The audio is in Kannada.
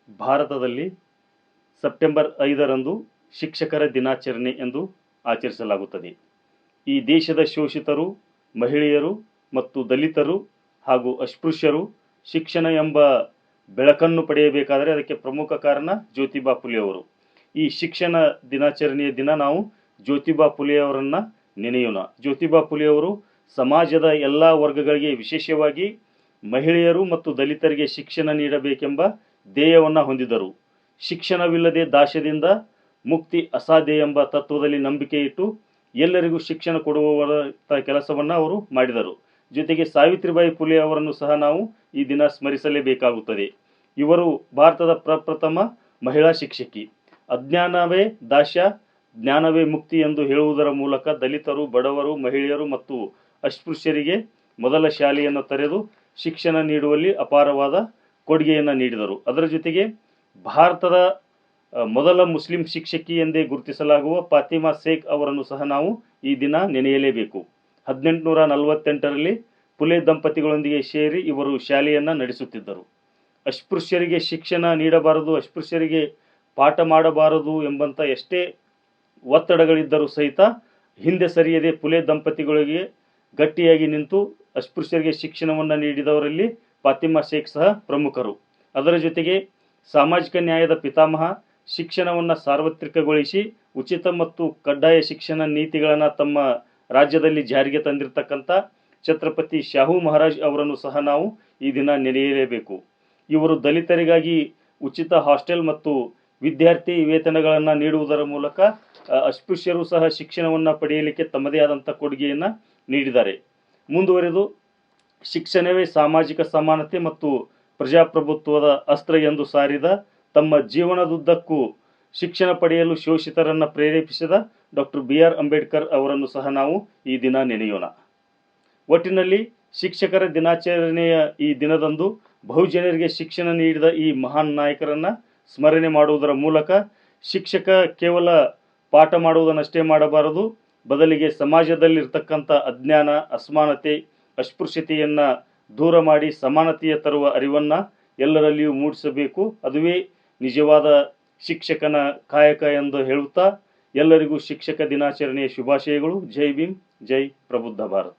ಭಾರತದಲ್ಲಿ ಸೆಪ್ಟೆಂಬರ್ 5ರಂದು ಶಿಕ್ಷಕರ ದಿನಾಚರಣೆ ಎಂದು ಆಚರಿಸಲಾಗುತ್ತದೆ. ಈ ದೇಶದ ಶೋಷಿತರು, ಮಹಿಳೆಯರು ಮತ್ತು ದಲಿತರು ಹಾಗೂ ಅಸ್ಪೃಶ್ಯರು ಶಿಕ್ಷಣ ಎಂಬ ಬೆಳಕನ್ನು ಪಡೆಯಬೇಕಾದರೆ ಅದಕ್ಕೆ ಪ್ರಮುಖ ಕಾರಣ ಜ್ಯೋತಿಬಾ ಫುಲೆ ಅವರು. ಈ ಶಿಕ್ಷಣ ದಿನಾಚರಣೆಯ ದಿನ ನಾವು ಜ್ಯೋತಿಬಾ ಫುಲೆ ಅವರನ್ನು ನೆನೆಯೋಣ. ಜ್ಯೋತಿಬಾ ಫುಲೆ ಅವರು ಸಮಾಜದ ಎಲ್ಲ ವರ್ಗಗಳಿಗೆ, ವಿಶೇಷವಾಗಿ ಮಹಿಳೆಯರು ಮತ್ತು ದಲಿತರಿಗೆ ಶಿಕ್ಷಣ ನೀಡಬೇಕೆಂಬ ಧ್ಯೇಯವನ್ನು ಹೊಂದಿದ್ದರು. ಶಿಕ್ಷಣವಿಲ್ಲದೆ ದಾಸ್ಯದಿಂದ ಮುಕ್ತಿ ಅಸಾಧ್ಯ ಎಂಬ ತತ್ವದಲ್ಲಿ ನಂಬಿಕೆ ಇಟ್ಟು ಎಲ್ಲರಿಗೂ ಶಿಕ್ಷಣ ಕೊಡುವವರ ಕೆಲಸವನ್ನು ಅವರು ಮಾಡಿದರು. ಜೊತೆಗೆ ಸಾವಿತ್ರಿಬಾಯಿ ಫುಲೆ ಅವರನ್ನು ಸಹ ನಾವು ಈ ದಿನ ಸ್ಮರಿಸಲೇಬೇಕಾಗುತ್ತದೆ. ಇವರು ಭಾರತದ ಪ್ರಪ್ರಥಮ ಮಹಿಳಾ ಶಿಕ್ಷಕಿ. ಅಜ್ಞಾನವೇ ದಾಸ್ಯ, ಜ್ಞಾನವೇ ಮುಕ್ತಿ ಎಂದು ಹೇಳುವುದರ ಮೂಲಕ ದಲಿತರು, ಬಡವರು, ಮಹಿಳೆಯರು ಮತ್ತು ಅಸ್ಪೃಶ್ಯರಿಗೆ ಮೊದಲ ಶಾಲೆಯನ್ನು ತೆರೆದು ಶಿಕ್ಷಣ ನೀಡುವಲ್ಲಿ ಅಪಾರವಾದ ಕೊಡುಗೆಯನ್ನು ನೀಡಿದರು. ಅದರ ಜೊತೆಗೆ ಭಾರತದ ಮೊದಲ ಮುಸ್ಲಿಂ ಶಿಕ್ಷಕಿ ಎಂದೇ ಗುರುತಿಸಲಾಗುವ ಫಾತಿಮಾ ಶೇಖ್ ಅವರನ್ನು ಸಹ ನಾವು ಈ ದಿನ ನೆನೆಯಲೇಬೇಕು. 1848ರಲ್ಲಿ ಫುಲೆ ದಂಪತಿಗಳೊಂದಿಗೆ ಸೇರಿ ಇವರು ಶಾಲೆಯನ್ನು ನಡೆಸುತ್ತಿದ್ದರು. ಅಸ್ಪೃಶ್ಯರಿಗೆ ಶಿಕ್ಷಣ ನೀಡಬಾರದು, ಅಸ್ಪೃಶ್ಯರಿಗೆ ಪಾಠ ಮಾಡಬಾರದು ಎಂಬಂಥ ಎಷ್ಟೇ ಒತ್ತಡಗಳಿದ್ದರೂ ಸಹಿತ ಹಿಂದೆ ಸರಿಯದೆ ಫುಲೆ ದಂಪತಿಗಳಿಗೆ ಗಟ್ಟಿಯಾಗಿ ನಿಂತು ಅಸ್ಪೃಶ್ಯರಿಗೆ ಶಿಕ್ಷಣವನ್ನು ನೀಡಿದವರಲ್ಲಿ ಫಾತಿಮಾ ಶೇಖ್ ಸಹ ಪ್ರಮುಖರು. ಅದರ ಜೊತೆಗೆ ಸಾಮಾಜಿಕ ನ್ಯಾಯದ ಪಿತಾಮಹ, ಶಿಕ್ಷಣವನ್ನು ಸಾರ್ವತ್ರಿಕಗೊಳಿಸಿ ಉಚಿತ ಮತ್ತು ಕಡ್ಡಾಯ ಶಿಕ್ಷಣ ನೀತಿಗಳನ್ನು ತಮ್ಮ ರಾಜ್ಯದಲ್ಲಿ ಜಾರಿಗೆ ತಂದಿರತಕ್ಕಂಥ ಛತ್ರಪತಿ ಶಾಹು ಮಹಾರಾಜ್ ಅವರನ್ನು ಸಹ ನಾವು ಈ ದಿನ ನೆನೆಯಲೇಬೇಕು. ಇವರು ದಲಿತರಿಗಾಗಿ ಉಚಿತ ಹಾಸ್ಟೆಲ್ ಮತ್ತು ವಿದ್ಯಾರ್ಥಿ ವೇತನಗಳನ್ನು ನೀಡುವುದರ ಮೂಲಕ ಅಸ್ಪೃಶ್ಯರು ಸಹ ಶಿಕ್ಷಣವನ್ನು ಪಡೆಯಲಿಕ್ಕೆ ತಮ್ಮದೇ ಆದಂಥ ಕೊಡುಗೆಯನ್ನು ನೀಡಿದ್ದಾರೆ. ಮುಂದುವರೆದು ಶಿಕ್ಷಣವೇ ಸಾಮಾಜಿಕ ಸಮಾನತೆ ಮತ್ತು ಪ್ರಜಾಪ್ರಭುತ್ವದ ಅಸ್ತ್ರ ಎಂದು ಸಾರಿದ, ತಮ್ಮ ಜೀವನದುದ್ದಕ್ಕೂ ಶಿಕ್ಷಣ ಪಡೆಯಲು ಶೋಷಿತರನ್ನು ಪ್ರೇರೇಪಿಸಿದ ಡಾಕ್ಟರ್ BR ಅಂಬೇಡ್ಕರ್ ಅವರನ್ನು ಸಹ ನಾವು ಈ ದಿನ ನೆನೆಯೋಣ. ಒಟ್ಟಿನಲ್ಲಿ ಶಿಕ್ಷಕರ ದಿನಾಚರಣೆಯ ಈ ದಿನದಂದು ಬಹುಜನರಿಗೆ ಶಿಕ್ಷಣ ನೀಡಿದ ಈ ಮಹಾನ್ ನಾಯಕರನ್ನು ಸ್ಮರಣೆ ಮಾಡುವುದರ ಮೂಲಕ ಶಿಕ್ಷಕ ಕೇವಲ ಪಾಠ ಮಾಡುವುದನ್ನಷ್ಟೇ ಮಾಡಬಾರದು, ಬದಲಿಗೆ ಸಮಾಜದಲ್ಲಿರ್ತಕ್ಕಂಥ ಅಜ್ಞಾನ, ಅಸಮಾನತೆ, ಅಸ್ಪೃಶ್ಯತೆಯನ್ನು ದೂರ ಮಾಡಿ ಸಮಾನತೆಯ ತರುವ ಅರಿವನ್ನು ಎಲ್ಲರಲ್ಲಿಯೂ ಮೂಡಿಸಬೇಕು. ಅದುವೇ ನಿಜವಾದ ಶಿಕ್ಷಕನ ಕಾಯಕ ಎಂದು ಹೇಳುತ್ತಾ ಎಲ್ಲರಿಗೂ ಶಿಕ್ಷಕ ದಿನಾಚರಣೆಯ ಶುಭಾಶಯಗಳು. ಜೈ ಭೀಮ್, ಜೈ ಪ್ರಬುದ್ಧ ಭಾರತ.